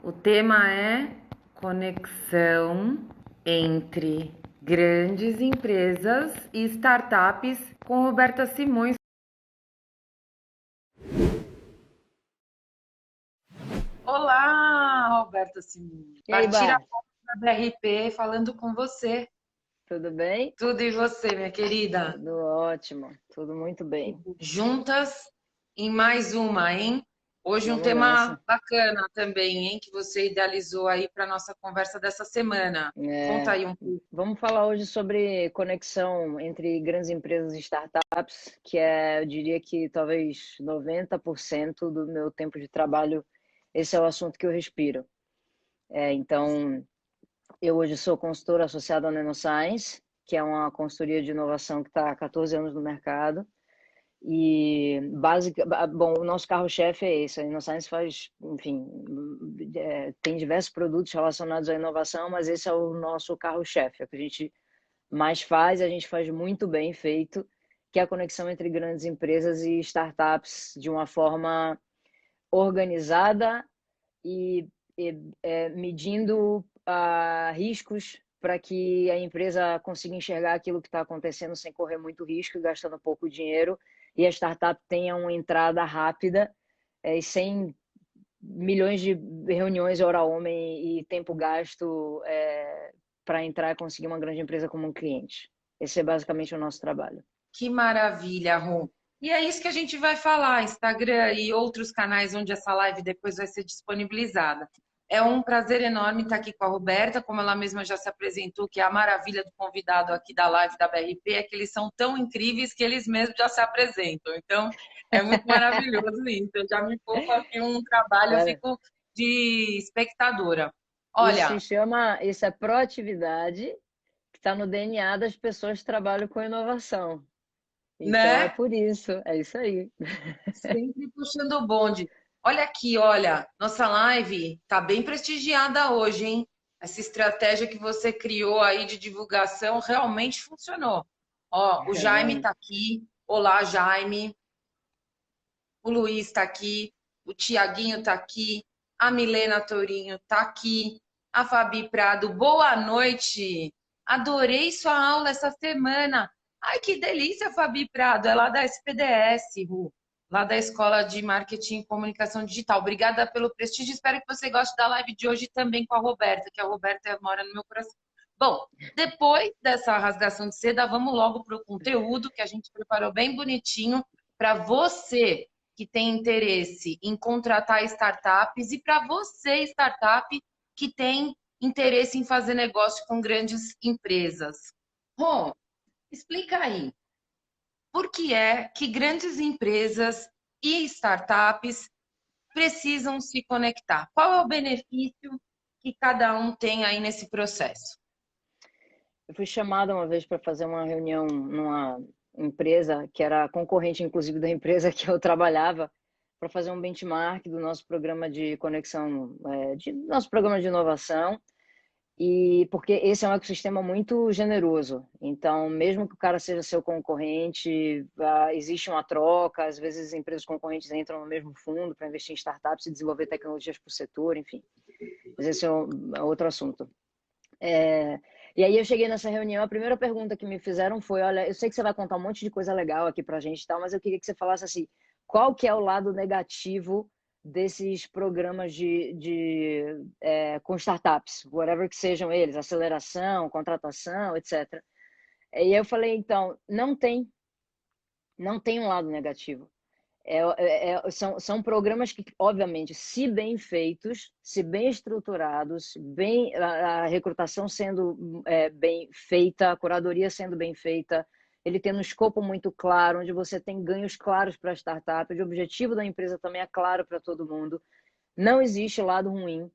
O tema é conexão entre grandes empresas e startups com Roberta Simões. Olá, Roberta Simões. E aí, Partir a Bá, foto da BRP falando com você. tudo bem? Tudo e você, minha querida? Tudo ótimo, tudo muito bem. Juntas em mais uma, hein? Hoje um Vamos tema nessa. bacana também, hein? Que você idealizou aí para nossa conversa dessa semana. Conta É, aí um pouco. vamos falar hoje sobre conexão entre grandes empresas e startups, que é, eu diria que talvez 90% do meu tempo de trabalho, esse é o assunto que eu respiro. Então, eu hoje sou consultora associada à Nanoscience, que é uma consultoria de inovação que está há 14 anos no mercado. E bom, o nosso carro-chefe é esse. A InnoScience faz, enfim, tem diversos produtos relacionados à inovação, mas esse é o nosso carro-chefe, é o que a gente mais faz, a gente faz muito bem feito, que é a conexão entre grandes empresas e startups de uma forma organizada e, medindo riscos para que a empresa consiga enxergar aquilo que está acontecendo sem correr muito risco e gastando pouco dinheiro, e a startup tenha uma entrada rápida e sem milhões de reuniões hora homem e tempo gasto para entrar e conseguir uma grande empresa como um cliente. Esse é basicamente o nosso trabalho. Que maravilha, Ron. E é isso que a gente vai falar, Instagram e outros canais onde essa live depois vai ser disponibilizada. É um prazer enorme estar aqui com a Roberta, como ela mesma já se apresentou, que é a maravilha do convidado aqui da live da BRP, é que eles são tão incríveis que eles mesmos já se apresentam. Então, é muito maravilhoso isso. Eu já me poupo aqui um trabalho, eu Cara, fico de espectadora. isso Olha, chama, isso é proatividade que está no DNA das pessoas que trabalham com inovação. Então é né? por isso, é isso aí. Sempre puxando o bonde. Olha aqui, olha, nossa live tá bem prestigiada hoje, hein? Essa estratégia que você criou aí de divulgação realmente funcionou. Ó, o Jaime É, tá aqui. Olá, Jaime. O Luiz tá aqui. O Tiaguinho tá aqui. A Milena Tourinho tá aqui. A Fabi Prado, boa noite. Adorei sua aula essa semana. Ai, que delícia, Fabi Prado. É lá da SPDS, Ru, lá da Escola de Marketing e Comunicação Digital. Obrigada pelo prestígio. Espero que você goste da live de hoje também com a Roberta, que a Roberta mora no meu coração. Bom, depois dessa rasgação de seda, vamos logo para o conteúdo que a gente preparou bem bonitinho para você que tem interesse em contratar startups e para você, startup, que tem interesse em fazer negócio com grandes empresas. Rom, explica aí, por que é que grandes empresas e startups precisam se conectar? Qual é o benefício que cada um tem aí nesse processo? eu fui chamada uma vez para fazer uma reunião numa empresa que era concorrente, inclusive, da empresa que eu trabalhava, para fazer um benchmark do nosso programa de conexão, de nosso programa de inovação. E porque esse é um ecossistema muito generoso. Então, mesmo que o cara seja seu concorrente, existe uma troca, às vezes as empresas concorrentes entram no mesmo fundo para investir em startups e desenvolver tecnologias para o setor, enfim. Mas esse é outro assunto. E aí eu cheguei nessa reunião, a primeira pergunta que me fizeram foi, olha, eu sei que você vai contar um monte de coisa legal aqui pra gente e tal, mas eu queria que você falasse assim, qual que é o lado negativo desses programas com startups, whatever que sejam eles, aceleração, contratação, etc. E eu falei, então, não tem um lado negativo. São programas que, obviamente, se bem feitos, se bem estruturados, a recrutação sendo bem feita, a curadoria sendo bem feita, ele tendo um escopo muito claro, onde você tem ganhos claros para a startup, o objetivo da empresa também é claro para todo mundo. Não existe lado ruim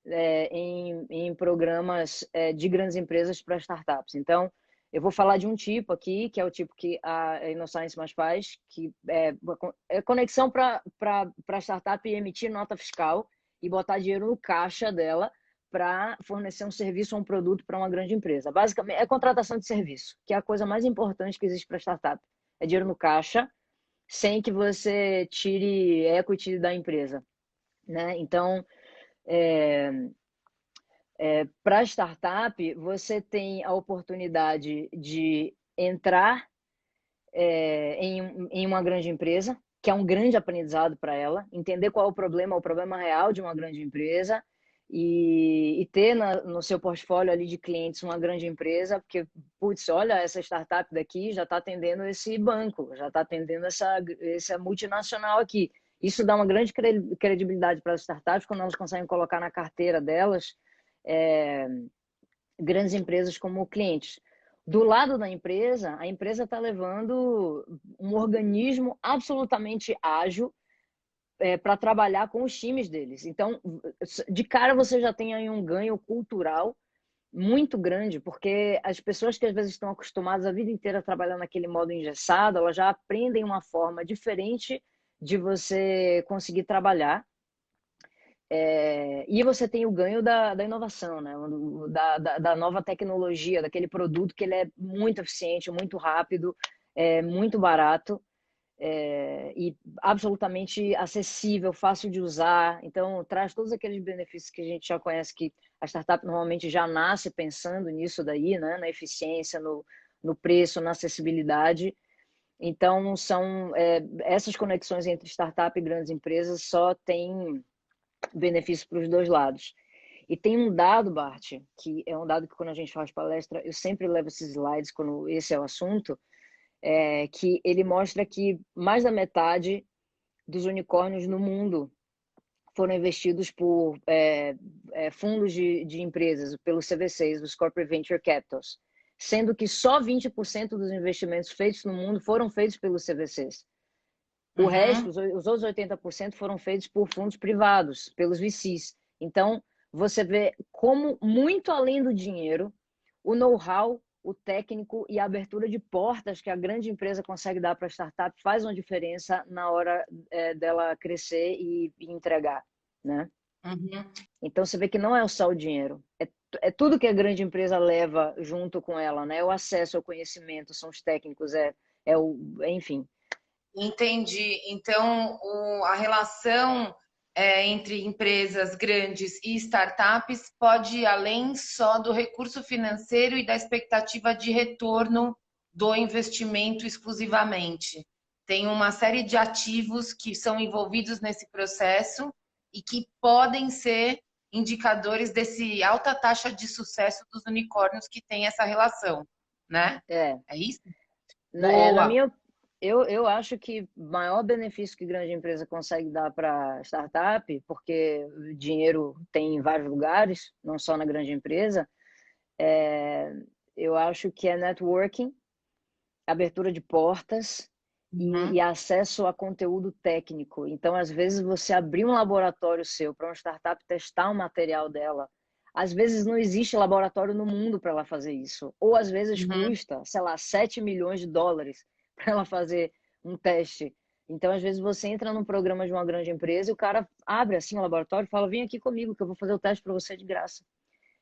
em programas de grandes empresas para startups. Então, eu vou falar de um tipo aqui, que é o tipo que a InnoScience mais faz, que é conexão para startup emitir nota fiscal e botar dinheiro no caixa dela para fornecer um serviço ou um produto para uma grande empresa. Basicamente, é contratação de serviço, que é a coisa mais importante que existe para startup. É dinheiro no caixa, sem que você tire equity da empresa, né? Então, Para startup, você tem a oportunidade de entrar em uma grande empresa, que é um grande aprendizado para ela, entender qual é o problema real de uma grande empresa e ter no seu portfólio ali de clientes uma grande empresa, porque, putz, olha, essa startup daqui já está atendendo esse banco, já está atendendo essa multinacional aqui. Isso dá uma grande credibilidade para as startups quando elas conseguem colocar na carteira delas é, grandes empresas como clientes. Do lado da empresa, a empresa está levando um organismo absolutamente ágil para trabalhar com os times deles. Então, de cara, você já tem aí um ganho cultural muito grande, porque as pessoas que às vezes estão acostumadas a vida inteira a trabalhar naquele modo engessado, elas já aprendem uma forma diferente de você conseguir trabalhar. E você tem o ganho da inovação, né? Da nova tecnologia, daquele produto que ele é muito eficiente, muito rápido, muito barato e absolutamente acessível, fácil de usar. Então, traz todos aqueles benefícios que a gente já conhece, que a startup normalmente já nasce pensando nisso daí, né? Na eficiência, no preço, na acessibilidade. Então, são essas conexões entre startup e grandes empresas só tem benefício para os dois lados. E tem um dado, Bart, que é um dado que quando a gente faz palestra, eu sempre levo esses slides quando esse é o assunto, que ele mostra que mais da metade dos unicórnios no mundo foram investidos por fundos de empresas, pelos CVCs, os Corporate Venture Capitals, sendo que só 20% dos investimentos feitos no mundo foram feitos pelos CVCs. O resto, os outros 80% foram feitos por fundos privados, pelos VCs. Então, você vê como, muito além do dinheiro, o know-how, o técnico e a abertura de portas que a grande empresa consegue dar para a startup faz uma diferença na hora dela crescer e entregar, né? Uhum. Então, você vê que não é só o dinheiro, é tudo que a grande empresa leva junto com ela, né? O acesso ao conhecimento, são os técnicos, enfim. Entendi. Então, a relação entre empresas grandes e startups pode ir além só do recurso financeiro e da expectativa de retorno do investimento exclusivamente. Tem uma série de ativos que são envolvidos nesse processo e que podem ser indicadores desse alta taxa de sucesso dos unicórnios que tem essa relação, né? É, É isso? Na Boa. minha, eu acho que o maior benefício que grande empresa consegue dar para startup, porque o dinheiro tem em vários lugares, não só na grande empresa, eu acho que é networking, abertura de portas e Uhum. acesso a conteúdo técnico. Então, às vezes, você abrir um laboratório seu para uma startup testar o material dela, às vezes não existe laboratório no mundo para ela fazer isso. Ou às vezes Uhum. custa, sei lá, US$ 7 milhões para ela fazer um teste. Então, às vezes, você entra num programa de uma grande empresa e o cara abre assim o laboratório e fala: vem aqui comigo que eu vou fazer o teste para você de graça.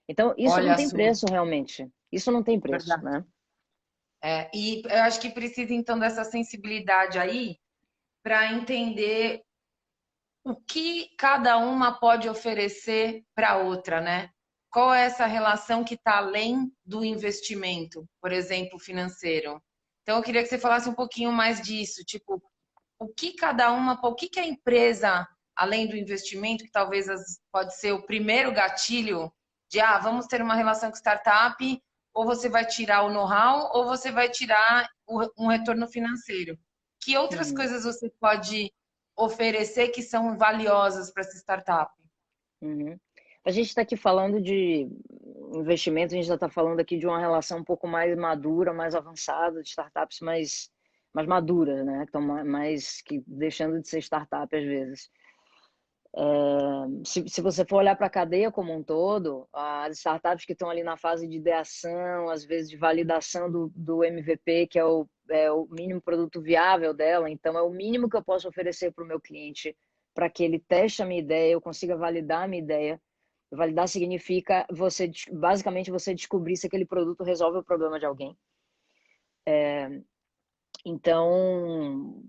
Então, isso não Olha tem só, preço realmente. Isso não tem preço, verdade. né? E eu acho que precisa então dessa sensibilidade aí para entender o que cada uma pode oferecer para a outra, né? Qual é essa relação que está além do investimento, por exemplo, financeiro? Então, eu queria que você falasse um pouquinho mais disso, tipo, o que que a empresa, além do investimento, que talvez pode ser o primeiro gatilho de, vamos ter uma relação com startup, ou você vai tirar o know-how, ou você vai tirar um retorno financeiro. Que outras Uhum. coisas você pode oferecer que são valiosas para essa startup? Uhum. A gente está aqui falando de investimento, a gente já está falando aqui de uma relação um pouco mais madura, mais avançada, de startups mais maduras, né? Então, mais que deixando de ser startup às vezes. Se você for olhar para a cadeia como um todo, as startups que estão ali na fase de ideação, às vezes de validação do MVP, que é o mínimo produto viável dela, então é o mínimo que eu posso oferecer para o meu cliente para que ele teste a minha ideia, eu consiga validar a minha ideia. Validar significa basicamente você descobrir se aquele produto resolve o problema de alguém. Então,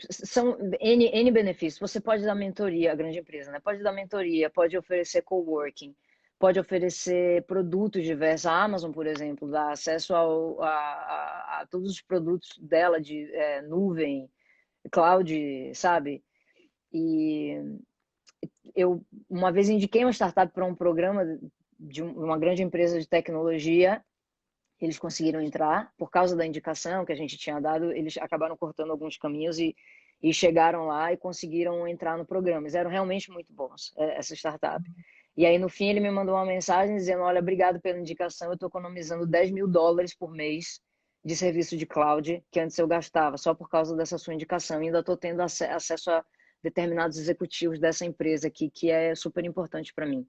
são N benefícios. Você pode dar mentoria, a grande empresa, né? Pode dar mentoria, pode oferecer coworking, pode oferecer produtos diversos. A Amazon, por exemplo, dá acesso a todos os produtos dela de nuvem, cloud, sabe? E eu uma vez indiquei uma startup para um programa de uma grande empresa de tecnologia. Eles conseguiram entrar por causa da indicação que a gente tinha dado. Eles acabaram cortando alguns caminhos e chegaram lá e conseguiram entrar no programa. Eles eram realmente muito bons, essa startup. E aí, no fim, ele me mandou uma mensagem dizendo: olha, obrigado pela indicação, eu estou economizando $10.000 por mês de serviço de cloud que antes eu gastava, só por causa dessa sua indicação. E ainda estou tendo acesso a determinados executivos dessa empresa aqui, que é super importante para mim.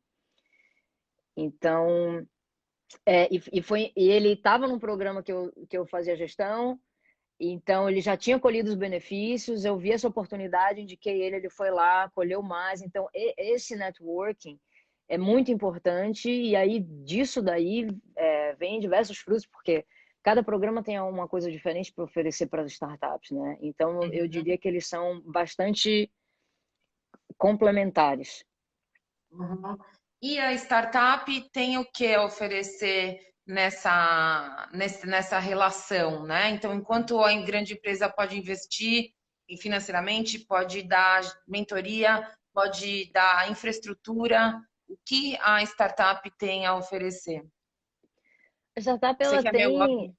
Então, e ele estava num programa que eu fazia gestão, então ele já tinha colhido os benefícios, eu vi essa oportunidade, indiquei ele foi lá, colheu mais. Então, esse networking é muito importante, e aí disso daí vem diversos frutos, porque cada programa tem uma coisa diferente para oferecer para as startups, né? Então, eu diria que eles são bastante complementares. Uhum. E a startup tem o que oferecer nessa relação, né? Então, enquanto a grande empresa pode investir financeiramente, pode dar mentoria, pode dar infraestrutura, o que a startup tem a oferecer? A startup, Sei ela que é meio tem óbvio.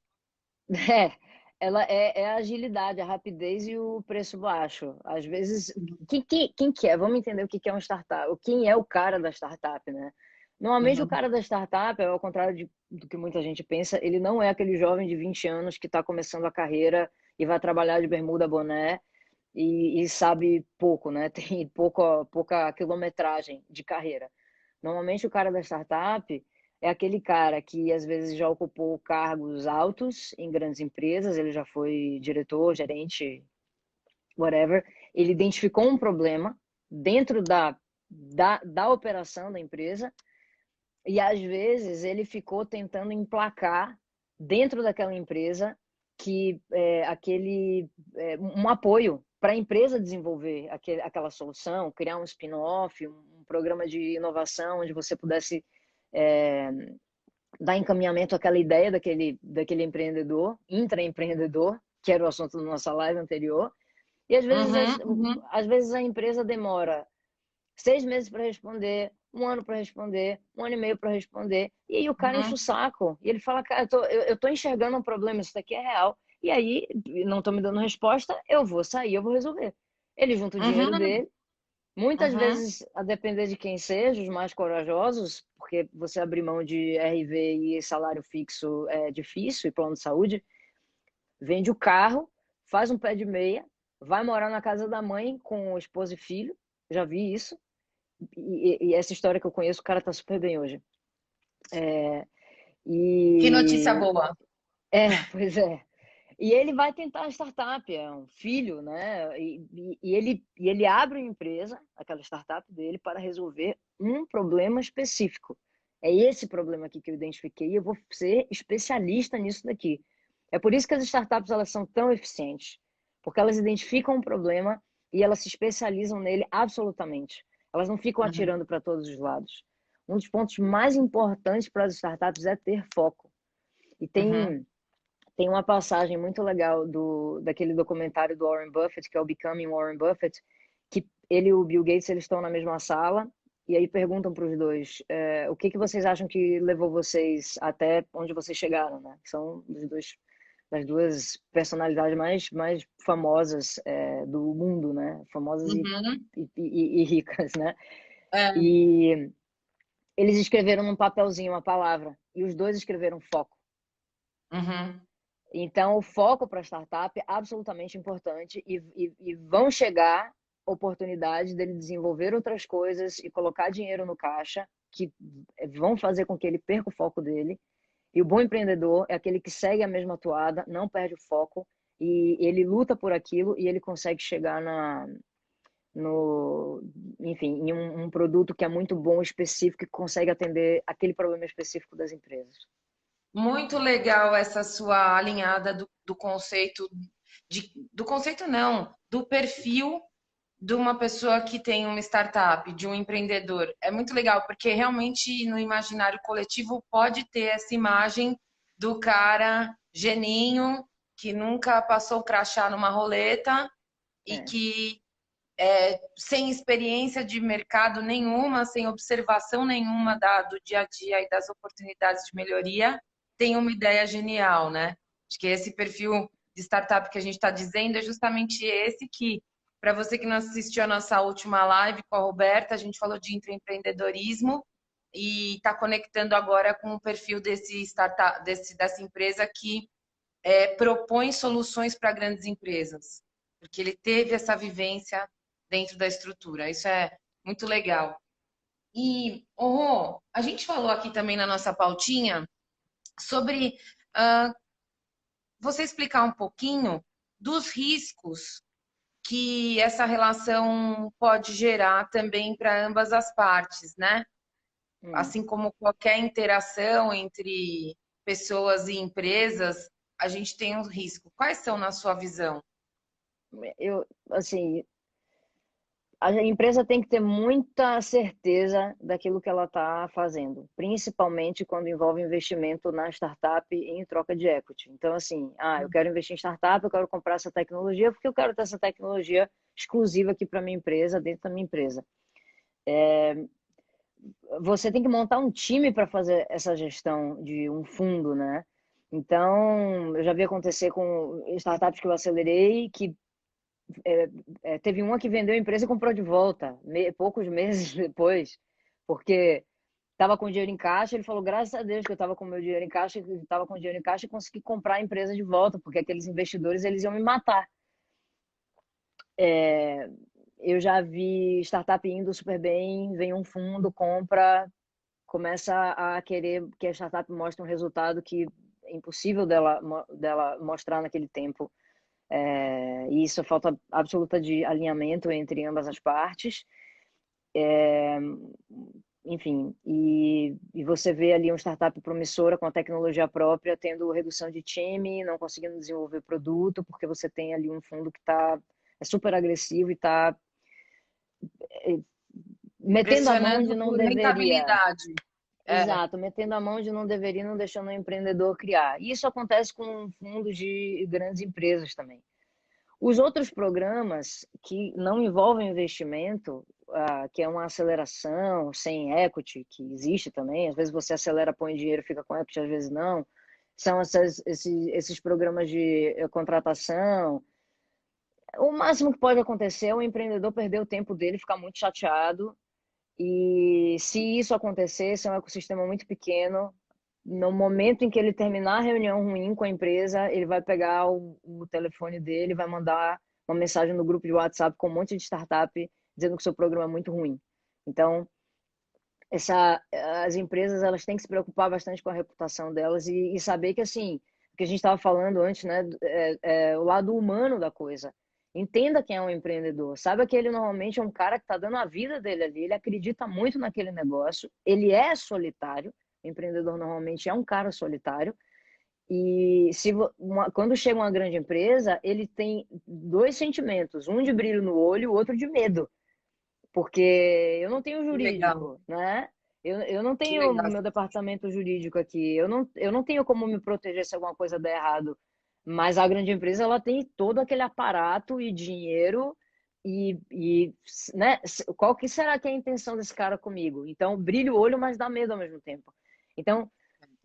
É, ela é a agilidade, a rapidez e o preço baixo. Às vezes, quem que é? Vamos entender o que é uma startup. Quem é o cara da startup, né? Normalmente o Uhum. cara da startup, ao contrário do que muita gente pensa, ele não é aquele jovem de 20 anos que está começando a carreira e vai trabalhar de bermuda, boné e sabe pouco, né? Tem pouca quilometragem de carreira. Normalmente o cara da startup é aquele cara que às vezes já ocupou cargos altos em grandes empresas, ele já foi diretor, gerente, whatever. Ele identificou um problema dentro da operação da empresa e às vezes ele ficou tentando emplacar dentro daquela empresa um apoio para a empresa desenvolver aquela solução, criar um spin-off, um programa de inovação onde você pudesse é, dar encaminhamento àquela ideia daquele empreendedor, intraempreendedor, que era o assunto da nossa live anterior. E Uhum, uhum, às vezes a empresa demora 6 meses para responder, um ano para responder, um ano e meio para responder. E aí o cara enche o uhum, saco. E ele fala: cara, eu tô enxergando um problema, isso daqui é real. E aí, não estão me dando resposta, eu vou sair, eu vou resolver. Ele junta o dinheiro uhum, dele. Muitas uhum, vezes, a depender de quem seja, os mais corajosos, porque você abrir mão de RV e salário fixo é difícil, e plano de saúde, vende o carro, faz um pé de meia, vai morar na casa da mãe com esposa e filho. Já vi isso. E essa história que eu conheço, o cara tá super bem hoje. que notícia E boa. pois é. E ele vai tentar a startup, é um filho, né? E ele abre uma empresa, aquela startup dele, para resolver um problema específico. É esse problema aqui que eu identifiquei e eu vou ser especialista nisso daqui. É por isso que as startups elas são tão eficientes, porque elas identificam um problema e elas se especializam nele absolutamente. Elas não ficam Uhum, atirando para todos os lados. Um dos pontos mais importantes para as startups é ter foco. E uhum. tem uma passagem muito legal daquele documentário do Warren Buffett, que é o Becoming Warren Buffett, que ele e o Bill Gates eles estão na mesma sala e aí perguntam para os dois o que vocês acham que levou vocês até onde vocês chegaram, né? São das duas personalidades mais famosas do mundo, né? Famosas Uhum. e ricas, né? É, E eles escreveram num papelzinho uma palavra e os dois escreveram foco. uhum. Então, o foco para a startup é absolutamente importante e vão chegar oportunidades dele desenvolver outras coisas e colocar dinheiro no caixa que vão fazer com que ele perca o foco dele. E o bom empreendedor é aquele que segue a mesma toada, não perde o foco e ele luta por aquilo e ele consegue chegar no, enfim, em um produto que é muito bom, específico, que consegue atender aquele problema específico das empresas. Muito legal essa sua alinhada do conceito do conceito não, do perfil de uma pessoa que tem uma startup, de um empreendedor. É muito legal, porque realmente no imaginário coletivo pode ter essa imagem do cara geninho, que nunca passou o crachá numa roleta e É. que sem experiência de mercado nenhuma, sem observação nenhuma do dia a dia e das oportunidades de melhoria, tem uma ideia genial, né? Acho que esse perfil de startup que a gente está dizendo é justamente esse que, para você que não assistiu a nossa última live com a Roberta, a gente falou de intraempreendedorismo e está conectando agora com o perfil desse startup, dessa empresa que propõe soluções para grandes empresas, porque ele teve essa vivência dentro da estrutura. Isso é muito legal. E, a gente falou aqui também na nossa pautinha sobre você explicar um pouquinho dos riscos que essa relação pode gerar também para ambas as partes, né? Hum. Assim como qualquer interação entre pessoas e empresas, a gente tem um risco. Quais são na sua visão? Assim, a empresa tem que ter muita certeza daquilo que ela está fazendo, principalmente quando envolve investimento na startup em troca de equity. Então, assim, eu quero investir em startup, eu quero comprar essa tecnologia porque eu quero ter essa tecnologia exclusiva aqui para minha empresa, dentro da minha empresa. Você tem que montar um time para fazer essa gestão de um fundo, né? Então, eu já vi acontecer com startups que eu acelerei, que teve uma que vendeu a empresa e comprou de volta, poucos meses depois, porque estava com dinheiro em caixa. Ele falou, graças a Deus que eu estava com meu dinheiro em caixa, estava com dinheiro em caixa e consegui comprar a empresa de volta, porque aqueles investidores eles iam me matar. Eu já vi startup indo super bem, vem um fundo, compra, começa a querer que a startup mostre um resultado que é impossível dela mostrar naquele tempo. E isso falta absoluta de alinhamento entre ambas as partes. Enfim, e você vê ali uma startup promissora com a tecnologia própria, tendo redução de time, não conseguindo desenvolver produto, porque você tem ali um fundo que é super agressivo e está metendo a mão de Pressionando não por deveria. rentabilidade. É, Exato, metendo a mão de não deveria, não deixando o empreendedor criar. Isso acontece com fundos de grandes empresas também. Os outros programas que não envolvem investimento, que é uma aceleração sem equity, que existe também, às vezes você acelera, põe dinheiro, fica com equity, às vezes não, são esses programas de contratação. O máximo que pode acontecer é o empreendedor perder o tempo dele, ficar muito chateado, e se isso acontecer, se é um ecossistema muito pequeno, no momento em que ele terminar a reunião ruim com a empresa, ele vai pegar o telefone dele, vai mandar uma mensagem no grupo de WhatsApp com um monte de startup dizendo que o seu programa é muito ruim. Então, as empresas elas têm que se preocupar bastante com a reputação delas e saber que, assim, o que a gente estava falando antes, né, o lado humano da coisa. Entenda quem é um empreendedor. Saiba que ele normalmente é um cara que está dando a vida dele ali, ele acredita muito naquele negócio, ele é solitário. O empreendedor normalmente é um cara solitário. E quando chega uma grande empresa, ele tem dois sentimentos, um de brilho no olho, o outro de medo, porque eu não tenho que legal, jurídico, né? Eu não que tenho legal. meu departamento jurídico aqui, eu não tenho como me proteger se alguma coisa der errado, mas a grande empresa ela tem todo aquele aparato e dinheiro e né? Qual que será que é a intenção desse cara comigo? Então, brilha o olho, mas dá medo ao mesmo tempo. Então,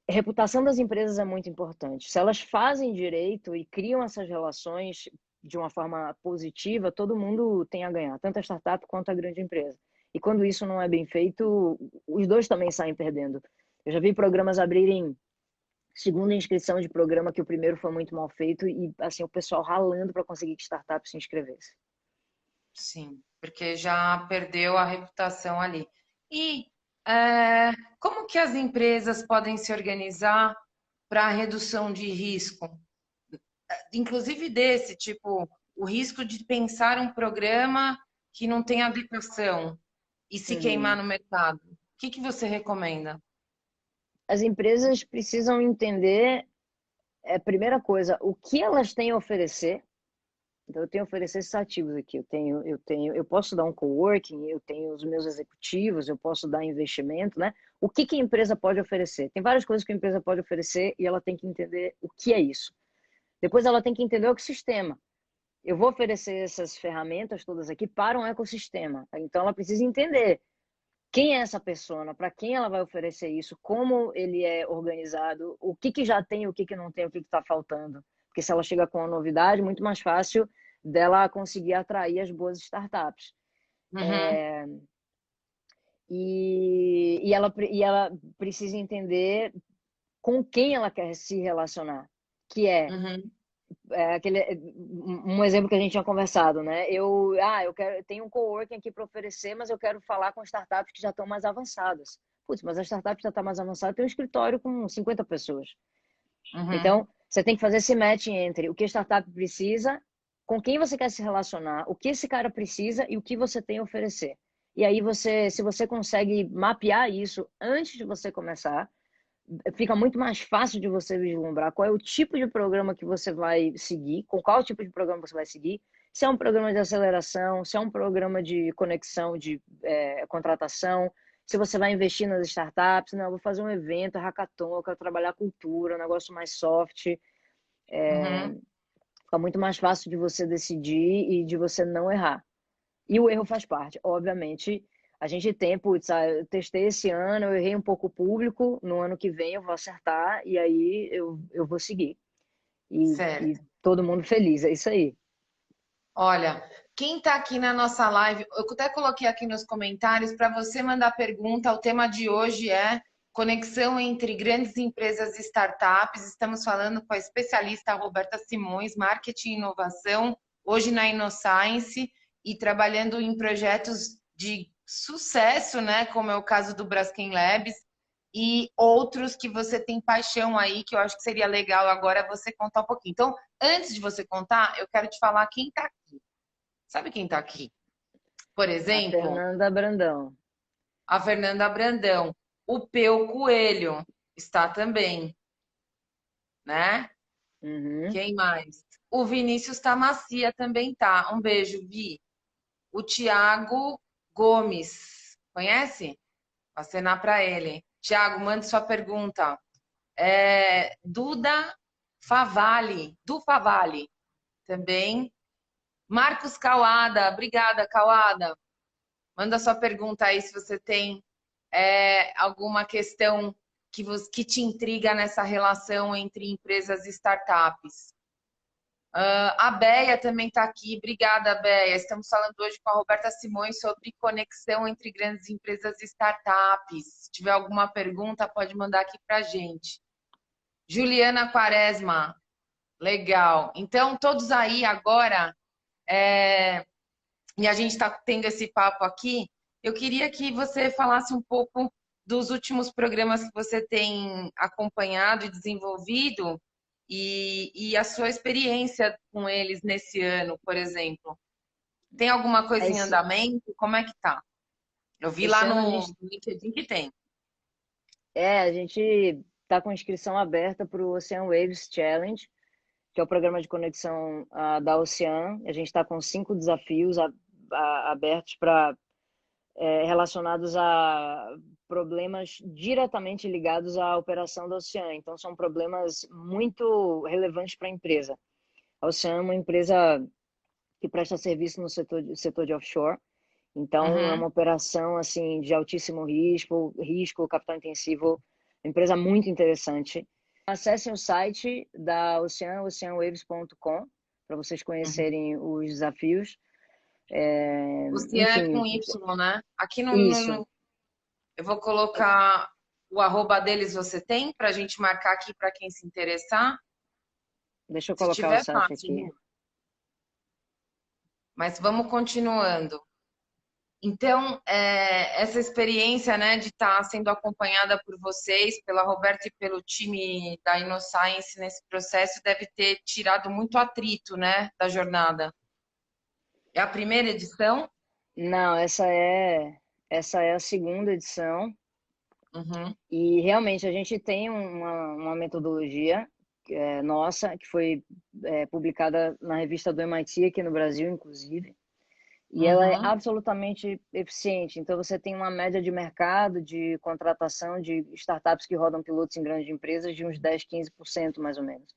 a reputação das empresas é muito importante. Se elas fazem direito e criam essas relações de uma forma positiva, todo mundo tem a ganhar, tanto a startup quanto a grande empresa. E quando isso não é bem feito, os dois também saem perdendo. Eu já vi programas abrirem segunda inscrição de programa que o primeiro foi muito mal feito e assim o pessoal ralando para conseguir que startup se inscrevesse. Sim, porque já perdeu a reputação ali. E como que as empresas podem se organizar para a redução de risco? Inclusive desse, tipo, o risco de pensar um programa que não tem adequação e se queimar Uhum. no mercado. O que que você recomenda? As empresas precisam entender, primeira coisa, o que elas têm a oferecer Então, eu tenho que oferecer esses ativos aqui. Eu posso dar um coworking, eu tenho os meus executivos, eu posso dar investimento, né? O que que a empresa pode oferecer? Tem várias coisas que a empresa pode oferecer e ela tem que entender o que é isso. Depois ela tem que entender o ecossistema. Eu vou oferecer essas ferramentas todas aqui para um ecossistema. Então, ela precisa entender quem é essa persona, para quem ela vai oferecer isso, como ele é organizado, o que que já tem, o que que não tem, o que que está faltando. Porque se ela chega com uma novidade, muito mais fácil dela conseguir atrair as boas startups. Uhum, E ela precisa entender com quem ela quer se relacionar, que uhum, um exemplo que a gente tinha conversado, né? Eu tenho um coworking aqui para oferecer, mas eu quero falar com startups que já estão mais avançadas. Putz, mas a startup já está mais avançada, tem um escritório com 50 pessoas. uhum, Então, você tem que fazer esse match entre o que a startup precisa, com quem você quer se relacionar, o que esse cara precisa e o que você tem a oferecer. E aí se você consegue mapear isso antes de você começar, fica muito mais fácil de você vislumbrar qual é o tipo de programa que você vai seguir, com qual tipo de programa você vai seguir, se é um programa de aceleração, se é um programa de conexão, de contratação, se você vai investir nas startups, não, eu vou fazer um evento, hackathon, eu quero trabalhar cultura, um negócio mais soft, uhum. fica muito mais fácil de você decidir e de você não errar. E o erro faz parte. Obviamente, a gente tem, putz, eu testei esse ano, eu errei um pouco o público, no ano que vem eu vou acertar e aí eu vou seguir. E Certo. todo mundo feliz, é isso aí. Olha, quem está aqui na nossa live, eu até coloquei aqui nos comentários para você mandar pergunta. O tema de hoje é conexão entre grandes empresas e startups. Estamos falando com a especialista Roberta Simões, marketing e inovação, hoje na InnoScience e trabalhando em projetos de sucesso, né, como é o caso do Braskem Labs e outros que você tem paixão aí, que eu acho que seria legal agora você contar um pouquinho. Então, antes de você contar, eu quero te falar quem está aqui. Sabe quem está aqui? Por A exemplo, Fernanda Brandão. a Fernanda Brandão. O Peu Coelho está também, né? Uhum. Quem mais? O Vinícius Tamacia também tá. Um beijo, Vi. O Tiago Gomes. Conhece? Vou acenar para ele. Tiago, mande sua pergunta. Duda Favalli, do Favalli também. Marcos Cauada, obrigada, Cauada. Manda sua pergunta aí se você tem alguma questão que te intriga nessa relação entre empresas e startups. A Béia também está aqui. Obrigada, Béia. Estamos falando hoje com a Roberta Simões sobre conexão entre grandes empresas e startups. Se tiver alguma pergunta, pode mandar aqui para a gente. Juliana Quaresma, legal. Então, todos aí agora, e a gente está tendo esse papo aqui, eu queria que você falasse um pouco dos últimos programas que você tem acompanhado e desenvolvido e a sua experiência com eles nesse ano, por exemplo. Tem alguma coisa em Esse, andamento? Como é que tá? Eu vi lá esse ano a no gente, LinkedIn que tem. a gente tá com inscrição aberta para o Ocean Waves Challenge, que é o programa de conexão da Ocean. A gente está com 5 desafios abertos para relacionados a problemas diretamente ligados à operação da Ocean. Então, são problemas muito relevantes para a empresa. A Ocean é uma empresa que presta serviço no setor de offshore. Então, é Uhum. uma operação assim de altíssimo risco, capital intensivo, empresa muito interessante. Acessem o site da Ocean, oceanwaves.com, para vocês Uhum. conhecerem os desafios. Ocean é Enfim, com Y, né? Aqui isso. eu vou colocar o arroba deles, você tem? Para a gente marcar aqui para quem se interessar. Deixa eu Se colocar o tiver, site fácil, aqui. né? Mas vamos continuando. Então, essa experiência, né, de estar sendo acompanhada por vocês, pela Roberta e pelo time da InnoScience nesse processo, deve ter tirado muito atrito, né, da jornada. É a primeira edição? Não, essa é a segunda edição Uhum, e realmente a gente tem uma metodologia nossa, que foi publicada na revista do MIT aqui no Brasil, inclusive. E ela é Uhum, absolutamente eficiente. Então, você tem uma média de mercado de contratação de startups que rodam pilotos em grandes empresas de uns 10, 15% mais ou menos.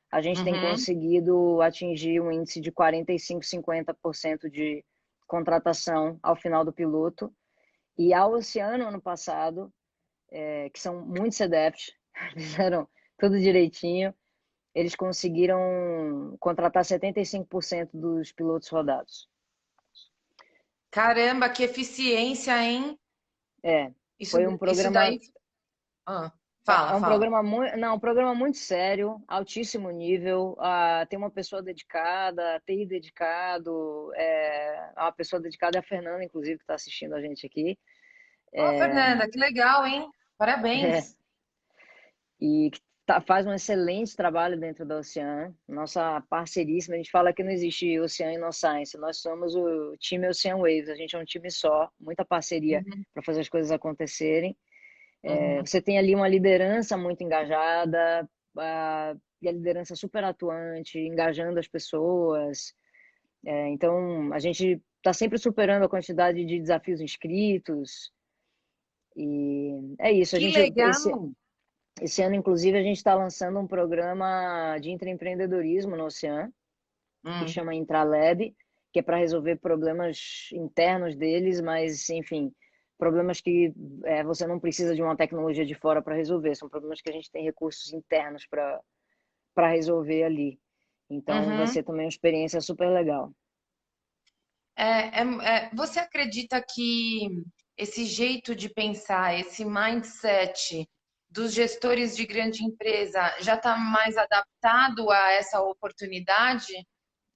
A gente tem uhum. conseguido atingir um índice de 45, 50% de contratação ao final do piloto. E a Oceano, ano passado, que são muito CDFs, fizeram tudo direitinho, eles conseguiram contratar 75% dos pilotos rodados. Caramba, que eficiência, hein? É, Isso, foi um isso programa. daí. Ah, É fala, um fala. programa muito, não, um programa muito sério, altíssimo nível. Tem uma pessoa dedicada, TI dedicado, a pessoa dedicada é a Fernanda, inclusive, que está assistindo a gente aqui. Ô, Fernanda, que legal, hein? É, Parabéns. e que faz um excelente trabalho dentro da Ocean. Nossa parceiríssima, a gente fala que não existe Ocean Innoscience, nós somos o time Ocean Waves, a gente é um time só, muita parceria Uhum, para fazer as coisas acontecerem. uhum. Você tem ali uma liderança muito engajada, e a liderança super atuante, engajando as pessoas. Então, a gente está sempre superando a quantidade de desafios inscritos. E é isso. Que legal. Esse ano, inclusive, a gente está lançando um programa de intraempreendedorismo no Ocean, que Hum. chama Intralab, que é para resolver problemas internos deles, mas, enfim, problemas que você não precisa de uma tecnologia de fora para resolver, são problemas que a gente tem recursos internos para resolver ali. Então, vai Uhum. ser também uma experiência super legal. Você acredita que esse jeito de pensar, esse mindset dos gestores de grande empresa já está mais adaptado a essa oportunidade?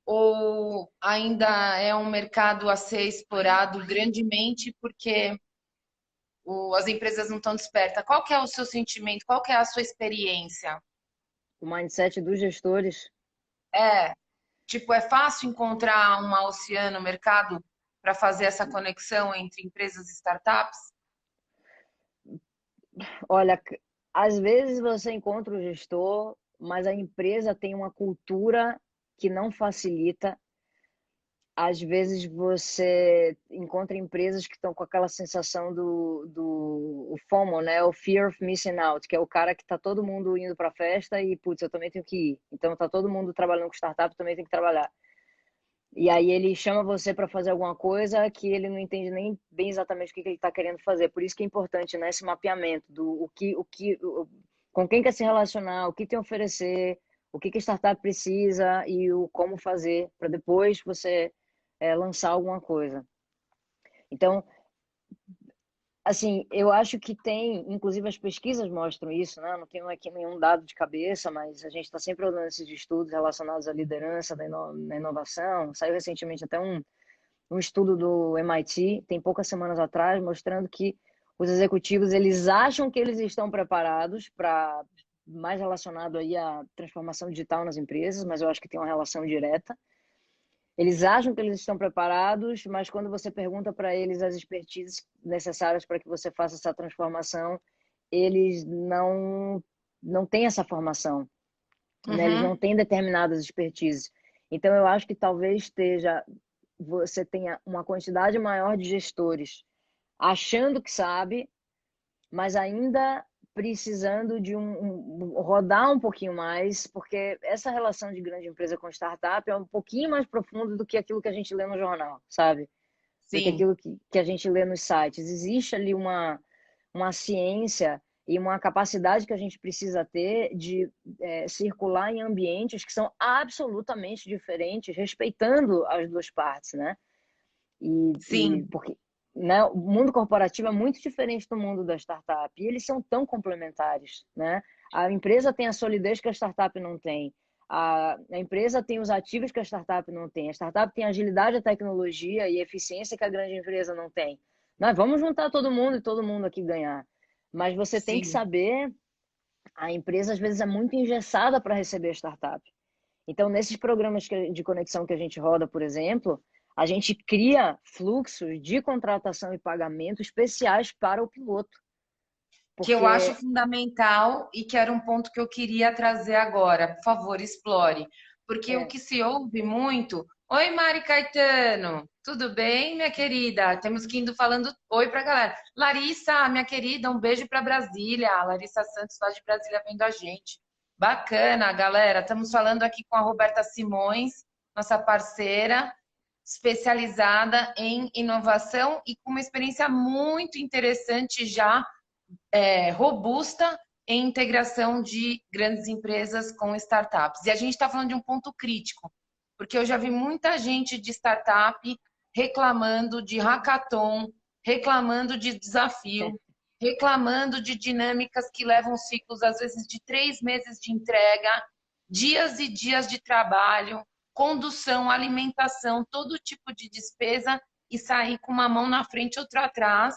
Ou ainda é um mercado a ser explorado grandemente porque as empresas não estão despertas? Qual que é o seu sentimento? Qual que é a sua experiência? O mindset dos gestores, É, tipo, é fácil encontrar uma Oceano no mercado para fazer essa conexão entre empresas e startups? olha, às vezes você encontra o gestor, mas a empresa tem uma cultura que não facilita. Às vezes você encontra empresas que estão com aquela sensação do o FOMO, né? O Fear of Missing Out, que é o cara que tá todo mundo indo para a festa e, putz, eu também tenho que ir. Então tá todo mundo trabalhando com startup, eu também tenho que trabalhar. E aí ele chama você para fazer alguma coisa que ele não entende nem bem exatamente o que ele está querendo fazer. Por isso que é importante, né, esse mapeamento do com quem quer se relacionar, o que tem a oferecer, o que a startup precisa e o como fazer para depois você lançar alguma coisa. Então, assim, eu acho que tem, inclusive as pesquisas mostram isso, né? Não tenho aqui nenhum dado de cabeça, mas a gente está sempre olhando esses estudos relacionados à liderança na inovação. Saiu recentemente até um estudo do MIT, tem poucas semanas atrás, mostrando que os executivos eles acham que eles estão preparados para mais relacionado aí à transformação digital nas empresas, mas eu acho que tem uma relação direta. Eles acham que eles estão preparados, mas quando você pergunta para eles as expertises necessárias para que você faça essa transformação, eles não têm essa formação, né? Eles não Uhum, têm determinadas expertises. Então, eu acho que talvez você tenha uma quantidade maior de gestores achando que sabe, mas ainda precisando de rodar um pouquinho mais, porque essa relação de grande empresa com startup é um pouquinho mais profundo do que aquilo que a gente lê no jornal, sabe? Do que sim. aquilo que a gente lê nos sites. Existe ali uma ciência e uma capacidade que a gente precisa ter de circular em ambientes que são absolutamente diferentes, respeitando as duas partes, né? E Sim, porque, né, o mundo corporativo é muito diferente do mundo da startup e eles são tão complementares, né? A empresa tem a solidez que a startup não tem. A empresa tem os ativos que a startup não tem. A startup tem a agilidade da tecnologia e eficiência que a grande empresa não tem. Nós vamos juntar todo mundo e todo mundo aqui ganhar. Mas você tem que sim. saber, a empresa às vezes é muito engessada para receber a startup. Então, nesses programas de conexão que a gente roda, por exemplo, a gente cria fluxos de contratação e pagamento especiais para o piloto. Que eu acho Porque fundamental e que era um ponto que eu queria trazer agora. Por favor, explore. Porque o é, que se ouve muito. Oi, Mari Caetano, tudo bem, minha querida? Temos que indo falando oi pra galera. Larissa, minha querida, um beijo para Brasília. A Larissa Santos lá de Brasília vendo a gente. Bacana, galera. Estamos falando aqui com a Roberta Simões, nossa parceira, especializada em inovação e com uma experiência muito interessante já robusta em integração de grandes empresas com startups. E a gente está falando de um ponto crítico, porque eu já vi muita gente de startup reclamando de hackathon, reclamando de desafio, reclamando de dinâmicas que levam ciclos, às vezes, de 3 meses de entrega, dias e dias de trabalho, condução, alimentação, todo tipo de despesa e sair com uma mão na frente e outra atrás,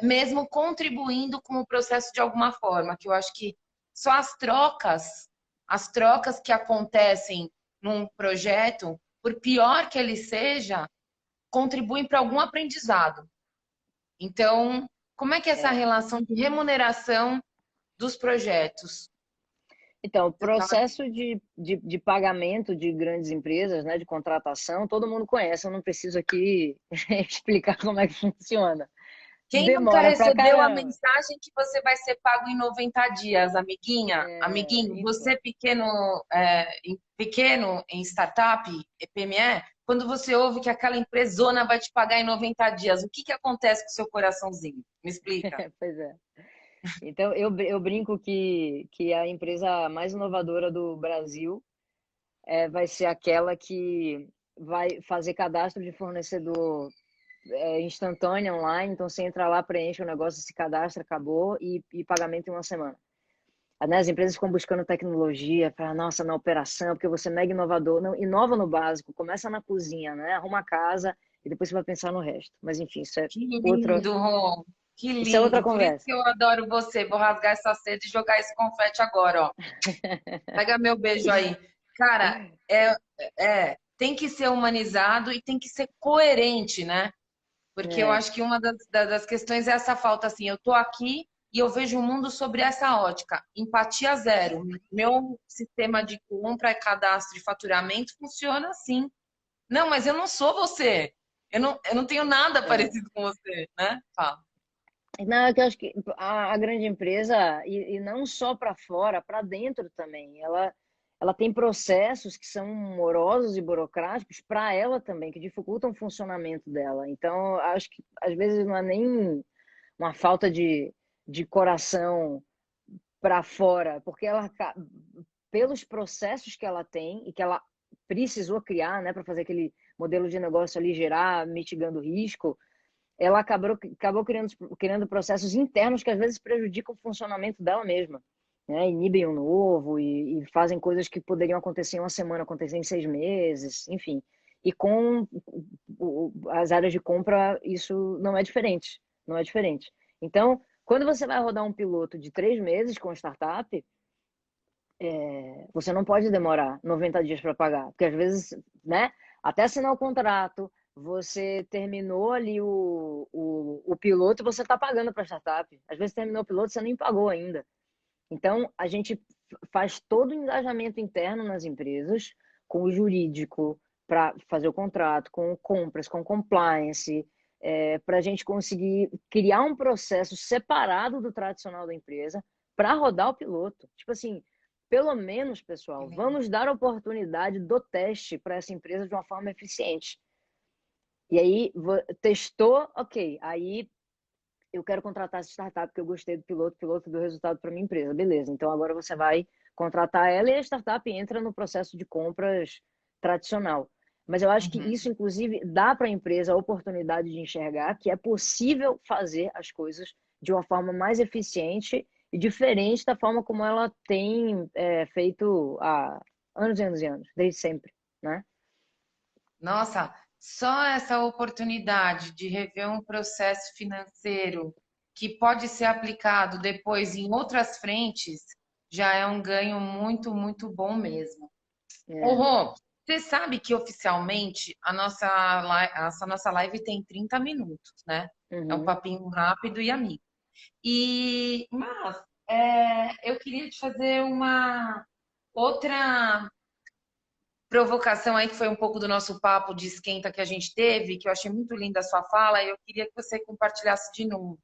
mesmo contribuindo com o processo de alguma forma, que eu acho que só as trocas que acontecem num projeto, por pior que ele seja, contribuem para algum aprendizado. Então, como é que é essa é, relação de remuneração dos projetos? então, o Você tá... processo de pagamento de grandes empresas, né, de contratação, todo mundo conhece, eu não preciso aqui explicar como é que funciona. Quem nunca Demora pra recebeu a caramba. mensagem que você vai ser pago em 90 dias, amiguinha? Amiguinho, Então, você pequeno em startup, PME, quando você ouve que aquela empresona vai te pagar em 90 dias, o que que acontece com o seu coraçãozinho? Me explica. pois é. Então, eu brinco que a empresa mais inovadora do Brasil vai ser aquela que vai fazer cadastro de fornecedor instantâneo online. Então, você entra lá, preenche o negócio, se cadastra, acabou, e pagamento em uma semana. Né, as empresas ficam buscando tecnologia para, nossa, na operação, porque você é mega inovador. Não, inova no básico, começa na cozinha, né? Arruma a casa e depois você vai pensar no resto. Mas, enfim, Que outra, lindo, Ron. Que isso é outra lindo. Por isso conversa. que eu adoro você. Vou rasgar essa seda e jogar esse confete agora, ó. Pega meu beijo aí. Cara, tem que ser humanizado e tem que ser coerente, né? Porque eu É, acho que uma das questões é essa falta, assim, eu tô aqui e eu vejo o mundo sobre essa ótica. Empatia zero. Meu sistema de compra e cadastro de faturamento funciona assim. Não, mas eu não sou você. Eu não tenho nada é. parecido com você, né? Fala. Não, é que eu acho que a grande empresa, e não só para fora, para dentro também, ela tem processos que são morosos e burocráticos para ela também, que dificultam o funcionamento dela. Então, acho que às vezes não é nem uma falta de coração para fora, porque pelos processos que ela tem e que ela precisou criar, né, para fazer aquele modelo de negócio ali gerar, mitigando o risco, ela acabou criando processos internos que às vezes prejudicam o funcionamento dela mesma, né? Inibem o novo e fazem coisas que poderiam acontecer em uma semana, acontecer em 6 meses, enfim. E com as áreas de compra, isso não é diferente, não é diferente. Então, quando você vai rodar um piloto de 3 meses com startup, você não pode demorar 90 dias para pagar, porque às vezes, né, até assinar o contrato, você terminou ali o piloto e você está pagando para a startup. Às vezes terminou o piloto e você nem pagou ainda. Então, a gente faz todo o engajamento interno nas empresas, com o jurídico, para fazer o contrato, com compras, com compliance, para a gente conseguir criar um processo separado do tradicional da empresa para rodar o piloto. Tipo assim, pelo menos, pessoal, vamos dar oportunidade do teste para essa empresa de uma forma eficiente. E aí, testou, ok. Aí eu quero contratar essa startup porque eu gostei do piloto, o piloto deu resultado para minha empresa. Beleza, então agora você vai contratar ela e a startup entra no processo de compras tradicional. Mas eu acho que Uhum. isso, inclusive, dá para a empresa a oportunidade de enxergar que é possível fazer as coisas de uma forma mais eficiente e diferente da forma como ela tem feito há anos e anos e anos, desde sempre, né? Nossa, só essa oportunidade de rever um processo financeiro que pode ser aplicado depois em outras frentes já é um ganho muito, muito bom mesmo. Ô, É. Rô, você sabe que oficialmente essa nossa live tem 30 minutos, né? É um Uhum. papinho rápido e amigo. Mas eu queria te fazer uma outra provocação aí, que foi um pouco do nosso papo de esquenta que a gente teve, que eu achei muito linda a sua fala, e eu queria que você compartilhasse de novo,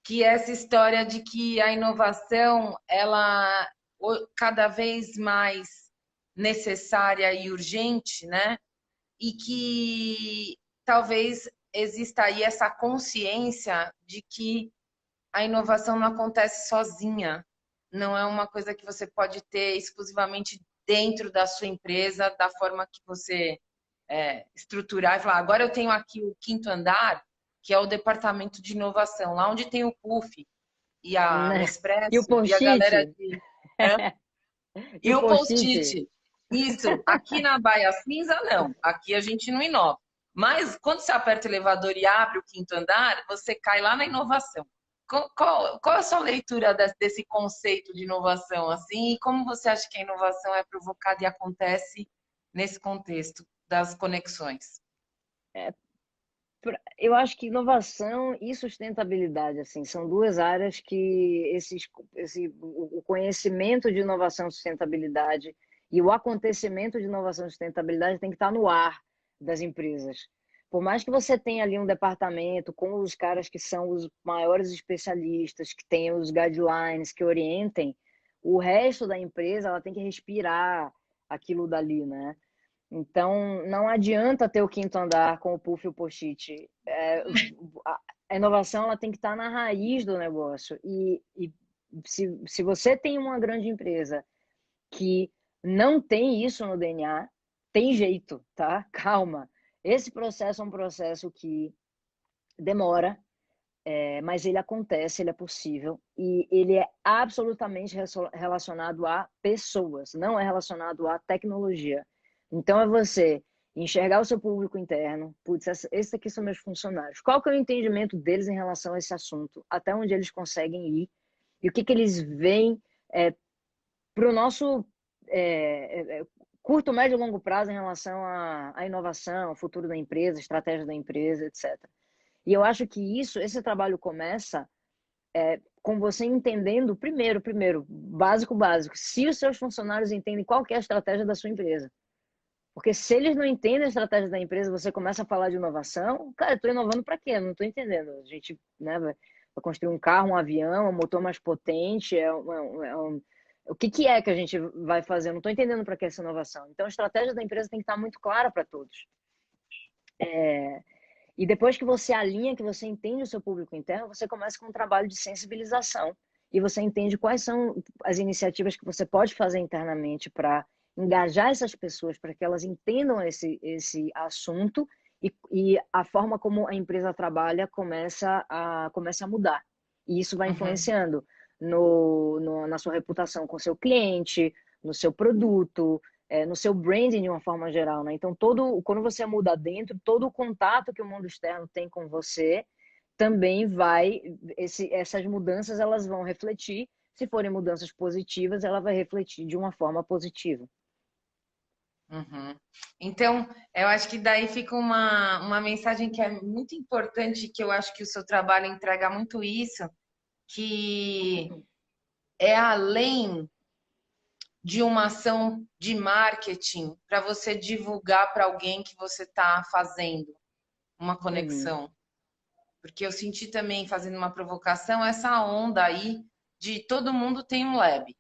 que é essa história de que a inovação, ela cada vez mais necessária e urgente, né? E que talvez exista aí essa consciência de que a inovação não acontece sozinha, não é uma coisa que você pode ter exclusivamente dentro da sua empresa, da forma que você estruturar e falar, agora eu tenho aqui o quinto andar, que é o departamento de inovação, lá onde tem o PUF e a Né? E o Nespresso e a galera post-it? de... Hã? E E o o post-it? post-it. Isso, aqui na Baia Cinza, não. Aqui a gente não inova. Mas quando você aperta o elevador e abre o quinto andar, você cai lá na inovação. Qual é a sua leitura desse conceito de inovação, assim, e como você acha que a inovação é provocada e acontece nesse contexto das conexões? Eu acho que inovação e sustentabilidade, assim, são duas áreas que o conhecimento de inovação e sustentabilidade e o acontecimento de inovação e sustentabilidade tem que estar no ar das empresas. Por mais que você tenha ali um departamento com os caras que são os maiores especialistas, que tenham os guidelines, que orientem, o resto da empresa ela tem que respirar aquilo dali, né? Então, não adianta ter o quinto andar com o puff e o post-it. A inovação ela tem que estar na raiz do negócio. E se você tem uma grande empresa que não tem isso no DNA, tem jeito, tá? Calma. Esse processo é um processo que demora, mas ele acontece, ele é possível e ele é absolutamente relacionado a pessoas, não é relacionado à tecnologia. Então é você enxergar o seu público interno, putz, esses aqui são meus funcionários. Qual que é o entendimento deles em relação a esse assunto? Até onde eles conseguem ir? E o que que eles veem para o nosso curto, médio e longo prazo em relação à inovação, ao futuro da empresa, estratégia da empresa, etc. E eu acho que esse trabalho começa com você entendendo, primeiro, básico, se os seus funcionários entendem qual que é a estratégia da sua empresa. Porque se eles não entendem a estratégia da empresa, você começa a falar de inovação, cara, eu estou inovando para quê? Não estou entendendo. A gente, né, vai construir um carro, um avião, um motor mais potente, o que é que a gente vai fazer? Eu não estou entendendo para que essa inovação. Então, a estratégia da empresa tem que estar muito clara para todos. E depois que você alinha, que você entende o seu público interno, você começa com um trabalho de sensibilização. E você entende quais são as iniciativas que você pode fazer internamente para engajar essas pessoas, para que elas entendam esse assunto e a forma como a empresa trabalha começa a mudar. E isso vai Uhum. influenciando na sua reputação com o seu cliente, no seu produto, no seu branding de uma forma geral, né? Então, quando você muda dentro, todo o contato que o mundo externo tem com você também essas mudanças elas vão refletir. Se forem mudanças positivas, ela vai refletir de uma forma positiva. Uhum. Então, eu acho que daí fica uma mensagem que é muito importante, que eu acho que o seu trabalho entrega muito isso, que é além de uma ação de marketing para você divulgar para alguém que você está fazendo uma Uhum. conexão. Porque eu senti também, fazendo uma provocação, essa onda aí de todo mundo tem um lab.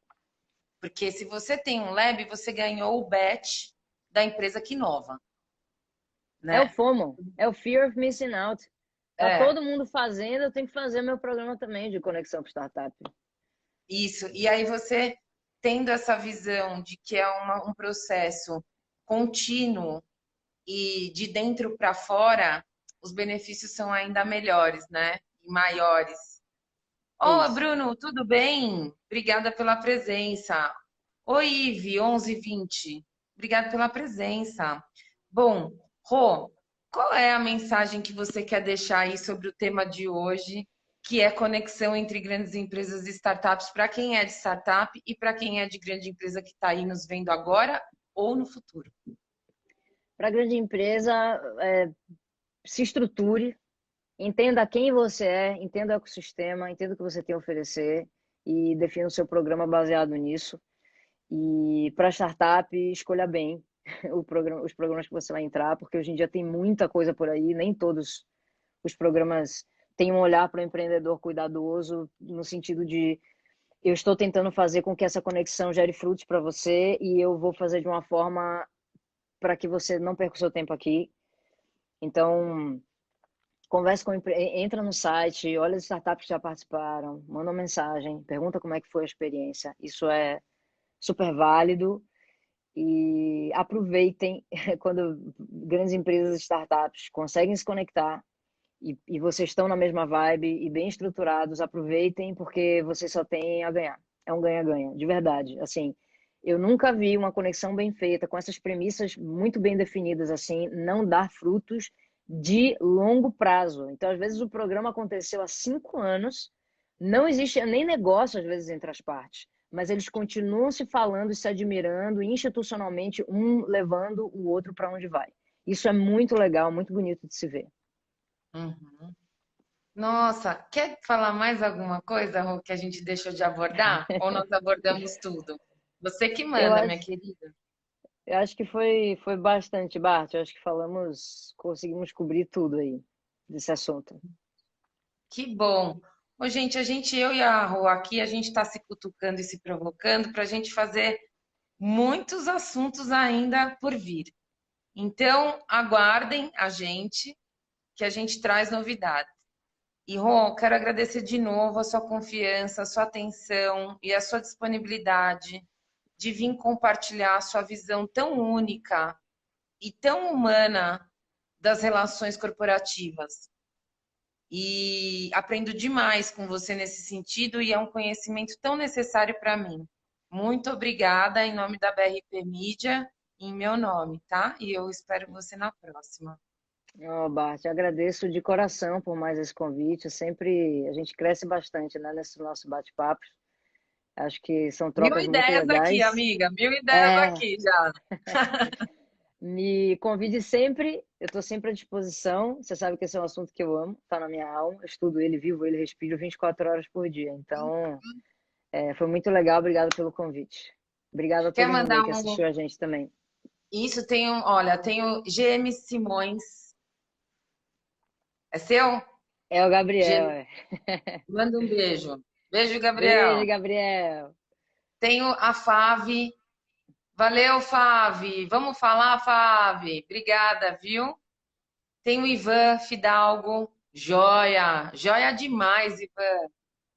Porque se você tem um lab, você ganhou o bet da empresa que inova, É o né? FOMO, é o Fear of Missing Out. Tá É, todo mundo fazendo, eu tenho que fazer meu programa também de conexão com startup. isso. E aí você tendo essa visão de que é um processo contínuo e de dentro para fora, os benefícios são ainda melhores, né? E maiores. Ô, Isso. Bruno, tudo bem? Obrigada pela presença. Oi, Ive, 11:20. Obrigada pela presença. Bom, Rô, qual é a mensagem que você quer deixar aí sobre o tema de hoje, que é conexão entre grandes empresas e startups, para quem é de startup e para quem é de grande empresa que está aí nos vendo agora ou no futuro? Para grande empresa, se estruture, Entenda quem você é, entenda o ecossistema, entenda o que você tem a oferecer e defina o seu programa baseado nisso. E para startup, escolha bem os programas que você vai entrar, porque hoje em dia tem muita coisa por aí, nem todos os programas têm um olhar para o empreendedor cuidadoso, no sentido de eu estou tentando fazer com que essa conexão gere frutos para você e eu vou fazer de uma forma para que você não perca o seu tempo aqui. Então, converse entra no site, olha as startups que já participaram, manda uma mensagem, pergunta como é que foi a experiência. Isso é super válido e aproveitem quando grandes empresas e startups conseguem se conectar e vocês estão na mesma vibe e bem estruturados, aproveitem porque vocês só têm a ganhar. É um ganha-ganha, de verdade. Assim, eu nunca vi uma conexão bem feita com essas premissas muito bem definidas assim, não dar frutos de longo prazo. Então, às vezes o programa aconteceu há 5 anos, não existe nem negócio às vezes entre as partes, mas eles continuam se falando e se admirando institucionalmente, um levando o outro para onde vai. Isso é muito legal, muito bonito de se ver. Uhum. Nossa, quer falar mais alguma coisa, Rô, que a gente deixou de abordar? Ou nós abordamos tudo? Você que Eu manda, minha acho, querida. eu acho que foi bastante, Bart. Eu acho que conseguimos cobrir tudo aí desse assunto. Que bom. Ô, gente, eu e a Rô aqui, a gente está se cutucando e se provocando para a gente fazer muitos assuntos ainda por vir. Então, aguardem a gente, que a gente traz novidades. E, Rô, quero agradecer de novo a sua confiança, a sua atenção e a sua disponibilidade de vir compartilhar a sua visão tão única e tão humana das relações corporativas. E aprendo demais com você nesse sentido e é um conhecimento tão necessário para mim. Muito obrigada em nome da BRP Mídia, em meu nome, tá? E eu espero você na próxima. Oh, Bart, agradeço de coração por mais esse convite. Sempre a gente cresce bastante, né, nesse nosso bate-papo. Acho que são Mil trocas muito ideias aqui, legais. amiga, mil ideias É, aqui já. me convide sempre, eu estou sempre à disposição. Você sabe que esse é um assunto que eu amo, está na minha alma. Eu estudo ele, vivo ele, respiro 24 horas por dia. Então, foi muito legal. Obrigada pelo convite. Obrigada a Quer todo mundo aí mandar que um. assistiu a gente também. Isso tem um. Olha, tem o GM Simões. É seu? É o Gabriel, GM. é. Manda um beijo. Beijo, Beijo, Gabriel. Gabriel. Tenho a Fave. Valeu, Fave. Vamos falar, Fave. Obrigada, viu? Tem o Ivan Fidalgo. Joia. Joia demais, Ivan.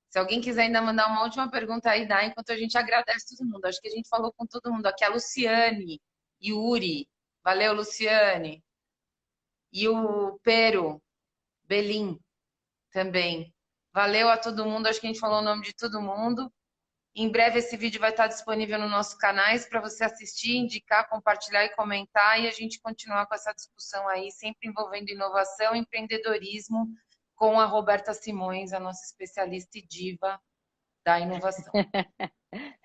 Se alguém quiser ainda mandar uma última pergunta aí, dá, enquanto a gente agradece todo mundo. Acho que a gente falou com todo mundo aqui. A Luciane, Yuri. Valeu, Luciane. E o Pero, Belim, também. Valeu a todo mundo. Acho que a gente falou o nome de todo mundo. Em breve esse vídeo vai estar disponível no nosso canais para você assistir, indicar, compartilhar e comentar e a gente continuar com essa discussão aí, sempre envolvendo inovação e empreendedorismo com a Roberta Simões, a nossa especialista e diva da inovação.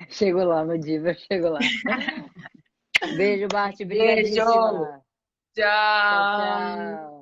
Chego lá no Diva, chego lá. Beijo, Bart. Beijo! Brigadíssima. Tchau, Tchau! tchau.